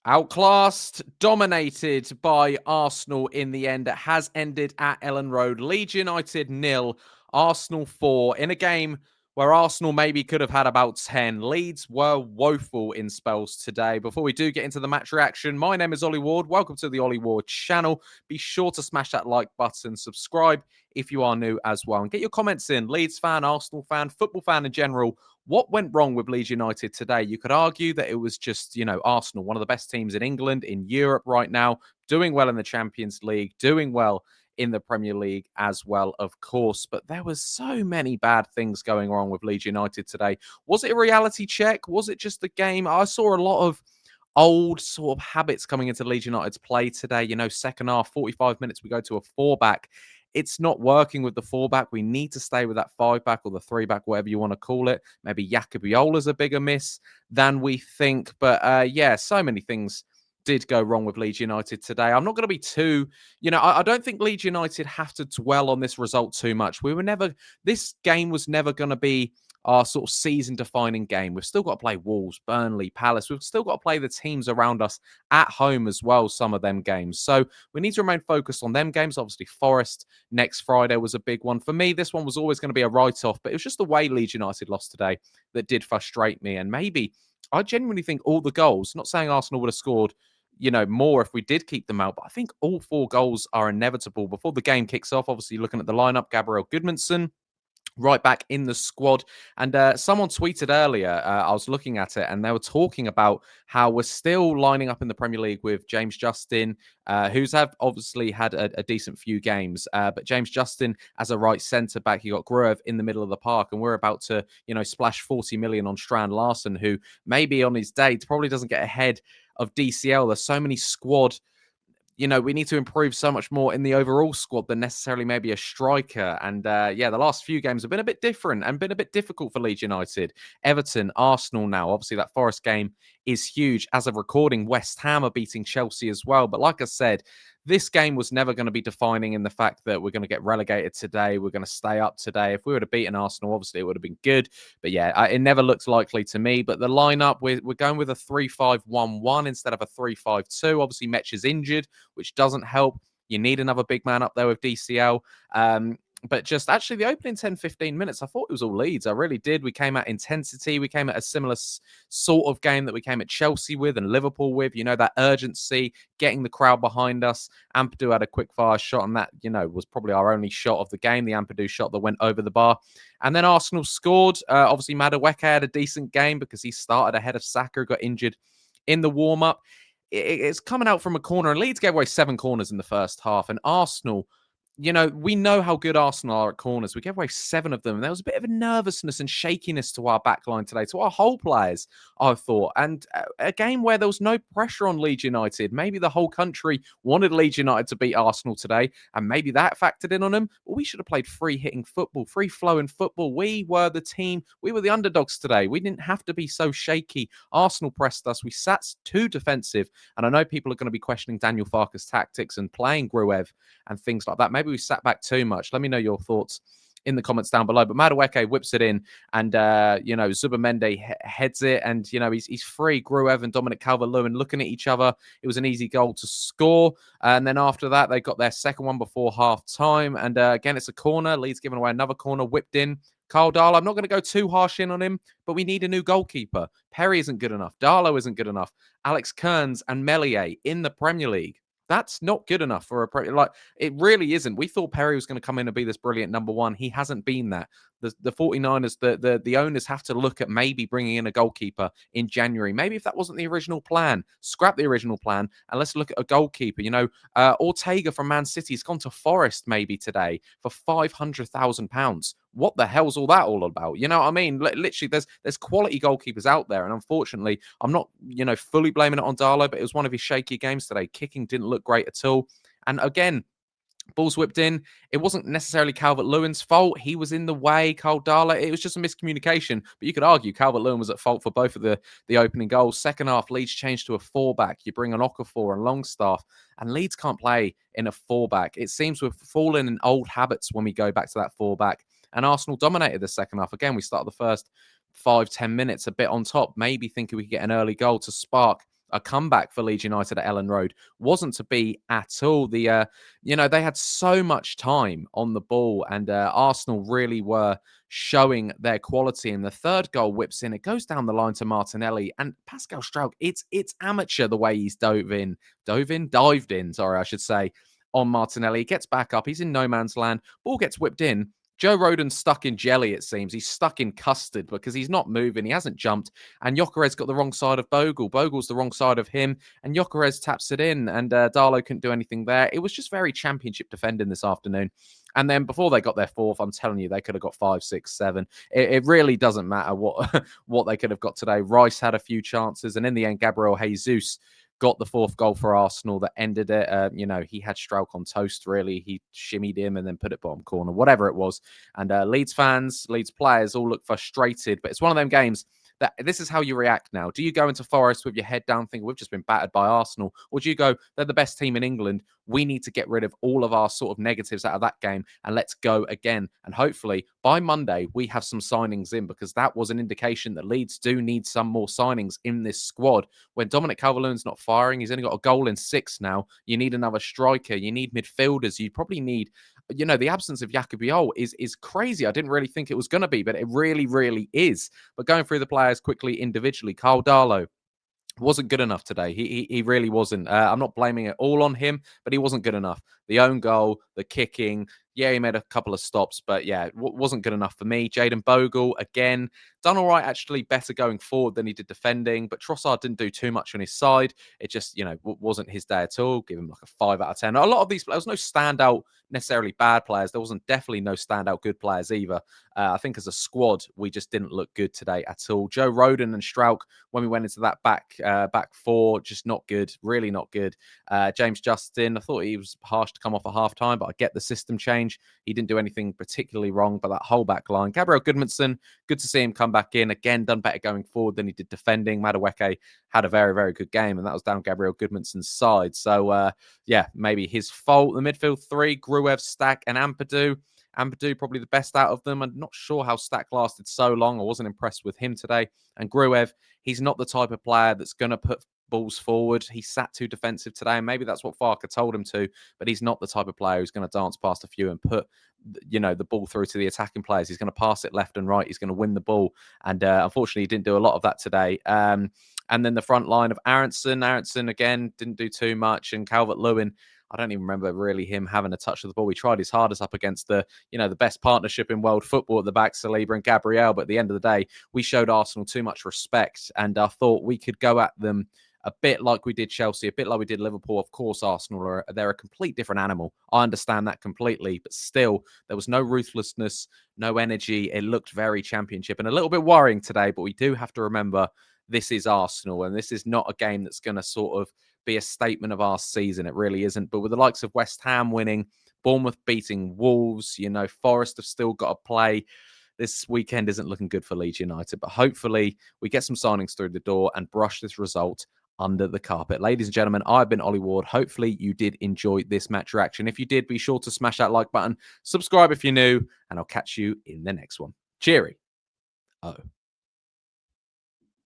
Outclassed, dominated by Arsenal in the end. It has ended at Ellen Road. Leeds United 0, Arsenal 4 in a game where Arsenal maybe could have had about 10. Leeds were woeful in spells today. Before we do get into the match reaction, my name is Ollie Ward. Welcome to the Ollie Ward channel. Be sure to smash that like button, subscribe if you are new as well, and get your comments in. Leeds fan, Arsenal fan, football fan in general. What went wrong with Leeds United today? You could argue that it was just, Arsenal, one of the best teams in England, in Europe right now, doing well in the Champions League, doing well in the Premier League as well, of course. But there was so many bad things going wrong with Leeds United today. Was it a reality check? Was it just the game? I saw a lot of old sort of habits coming into Leeds United's play today. Second half, 45 minutes, we go to a four-back. It's not working with the four-back. We need to stay with that five-back or the three-back, whatever you want to call it. Maybe Jaka Bijol is a bigger miss than we think. But so many things did go wrong with Leeds United today. I'm not going to be too, I don't think Leeds United have to dwell on this result too much. This game was never going to be our sort of season-defining game. We've still got to play Wolves, Burnley, Palace. We've still got to play the teams around us at home as well, some of them games. So we need to remain focused on them games. Obviously, Forest next Friday was a big one. For me, this one was always going to be a write-off, but it was just the way Leeds United lost today that did frustrate me. And maybe, I genuinely think all the goals, not saying Arsenal would have scored more if we did keep them out. But I think all four goals are inevitable. Before the game kicks off, obviously looking at the lineup, Gabriel Goodmanson, right back in the squad. And someone tweeted earlier, I was looking at it, and they were talking about how we're still lining up in the Premier League with James Justin, who's obviously had a decent few games. But James Justin as a right centre-back, you got Gruev in the middle of the park, and we're about to, splash 40 million on Strand Larsen, who maybe on his day probably doesn't get ahead of DCL. There's so many squad, we need to improve so much more in the overall squad than necessarily maybe a striker. And the last few games have been a bit different and been a bit difficult for Leeds United. Everton, Arsenal now. Obviously, that Forest game is huge. As of recording, West Ham are beating Chelsea as well. But like I said, this game was never going to be defining in the fact that we're going to get relegated today. We're going to stay up today. If we would have beaten Arsenal, obviously it would have been good. But it never looks likely to me. But the lineup, we're going with a 3-5-1-1 instead of a 3-5-2. Obviously, Metch is injured, which doesn't help. You need another big man up there with DCL. But just actually the opening 10-15 minutes, I thought it was all Leeds. I really did. We came at intensity. We came at a similar sort of game that we came at Chelsea with and Liverpool with, that urgency, getting the crowd behind us. Ampadu had a quick fire shot, and that, was probably our only shot of the game, the Ampadu shot that went over the bar. And then Arsenal scored. Obviously, Madueke had a decent game because he started ahead of Saka, got injured in the warm-up. It's coming out from a corner, and Leeds gave away 7 corners in the first half, and Arsenal, we know how good Arsenal are at corners. We gave away 7 of them. And there was a bit of a nervousness and shakiness to our backline today, to our whole players, I thought. And a game where there was no pressure on Leeds United. Maybe the whole country wanted Leeds United to beat Arsenal today, and maybe that factored in on them. But we should have played free-hitting football, free-flowing football. We were the team. We were the underdogs today. We didn't have to be so shaky. Arsenal pressed us. We sat too defensive. And I know people are going to be questioning Daniel Farke's tactics and playing Gruev and things like that. Maybe we sat back too much. Let me know your thoughts in the comments down below. But Madueke whips it in, and Zubimendi heads it, and he's free. Gruev and Dominic Calvert Lewin looking at each other. It was an easy goal to score, and then after that they got their second one before half time. And again, it's a corner. Leeds giving away another corner, whipped in. Karl Darlow, I'm not going to go too harsh in on him, but we need a new goalkeeper. Perry isn't good enough. Darlow isn't good enough. Alex Kearns and Meslier in the Premier League. That's not good enough for it really isn't. We thought Perry was going to come in and be this brilliant number one. He hasn't been that. The 49ers, the owners have to look at maybe bringing in a goalkeeper in January. Maybe if that wasn't the original plan, scrap the original plan and let's look at a goalkeeper. Ortega from Man City has gone to Forest maybe today for £500,000. What the hell's all that all about? You know what I mean? Literally, there's quality goalkeepers out there, and unfortunately, I'm not fully blaming it on Darlow, but it was one of his shaky games today. Kicking didn't look great at all, and again, balls whipped in. It wasn't necessarily Calvert-Lewin's fault. He was in the way, Karl Darlow. It was just a miscommunication. But you could argue Calvert-Lewin was at fault for both of the opening goals. Second half, Leeds changed to a 4-back. You bring on Okafor and Longstaff, and Leeds can't play in a 4-back. It seems we've fallen in old habits when we go back to that 4-back. And Arsenal dominated the second half. Again, we started the first 5-10 minutes a bit on top, maybe thinking we could get an early goal to spark a comeback for Leeds United at Ellen Road wasn't to be at all. They had so much time on the ball, and Arsenal really were showing their quality. And the third goal whips in. It goes down the line to Martinelli and Pascal Struijk. It's amateur the way he's dived in. Sorry, I should say, on Martinelli. He gets back up. He's in no man's land. Ball gets whipped in. Joe Rodon's stuck in jelly, it seems. He's stuck in custard because he's not moving. He hasn't jumped. And Gyokeres got the wrong side of Bogle. Bogle's the wrong side of him. And Gyokeres taps it in. And Darlow couldn't do anything there. It was just very championship defending this afternoon. And then before they got their fourth, I'm telling you, they could have got 5, 6, 7. It really doesn't matter what they could have got today. Rice had a few chances. And in the end, Gabriel Jesus got the fourth goal for Arsenal that ended it. He had Struijk on toast, really. He shimmied him and then put it bottom corner, whatever it was. And Leeds fans, Leeds players all look frustrated. But it's one of them games that this is how you react now. Do you go into Forest with your head down thinking, we've just been battered by Arsenal? Or do you go, they're the best team in England. We need to get rid of all of our sort of negatives out of that game and let's go again. And hopefully by Monday, we have some signings in, because that was an indication that Leeds do need some more signings in this squad. When Dominic Calvert Lewin's not firing, he's only got a goal in 6 now. You need another striker. You need midfielders. You probably need, the absence of Jaka Bijol is crazy. I didn't really think it was going to be, but it really, really is. But going through the players quickly individually, Karl Darlow wasn't good enough today. He really wasn't. I'm not blaming it all on him, but he wasn't good enough. The own goal, the kicking, yeah, he made a couple of stops, but yeah, wasn't good enough for me. Jayden Bogle, again, done all right, actually better going forward than he did defending, but Trossard didn't do too much on his side. It just, wasn't his day at all. Give him like a 5 out of 10. A lot of these, there was no standout necessarily bad players. There wasn't definitely no standout good players either. I think as a squad, we just didn't look good today at all. Joe Rodon and Struijk, when we went into that back four, just not good, really not good. James Justin, I thought he was harsh to come off at half-time, but I get the system change. He didn't do anything particularly wrong, but that whole back line. Gabriel Goodmanson, good to see him come back in. Again, done better going forward than he did defending. Madueke had a very, very good game, and that was down Gabriel Goodmanson's side. So, maybe his fault. The midfield 3, Gruev, Stack, and Ampadu. Ampadu probably the best out of them. I'm not sure how Stack lasted so long. I wasn't impressed with him today. And Gruev, he's not the type of player that's going to put balls forward. He sat too defensive today, and maybe that's what Farke told him to, but he's not the type of player who's going to dance past a few and put the ball through to the attacking players. He's going to pass it left and right. He's going to win the ball, and unfortunately he didn't do a lot of that today. And then the front line of Aronson again didn't do too much, and Calvert Lewin, I don't even remember really him having a touch of the ball. He tried his hardest up against the best partnership in world football at the back, Saliba and Gabriel. But at the end of the day, we showed Arsenal too much respect, and I thought we could go at them a bit like we did Chelsea, a bit like we did Liverpool. Of course, Arsenal they're a complete different animal. I understand that completely, but still, there was no ruthlessness, no energy. It looked very championship and a little bit worrying today, but we do have to remember this is Arsenal, and this is not a game that's going to sort of be a statement of our season. It really isn't. But with the likes of West Ham winning, Bournemouth beating Wolves, Forest have still got to play. This weekend isn't looking good for Leeds United, but hopefully we get some signings through the door and brush this result under the carpet. Ladies and gentlemen, I've been Ollie Ward. Hopefully you did enjoy this match reaction. If you did, be sure to smash that like button, subscribe if you're new, and I'll catch you in the next one. Cheery. Oh.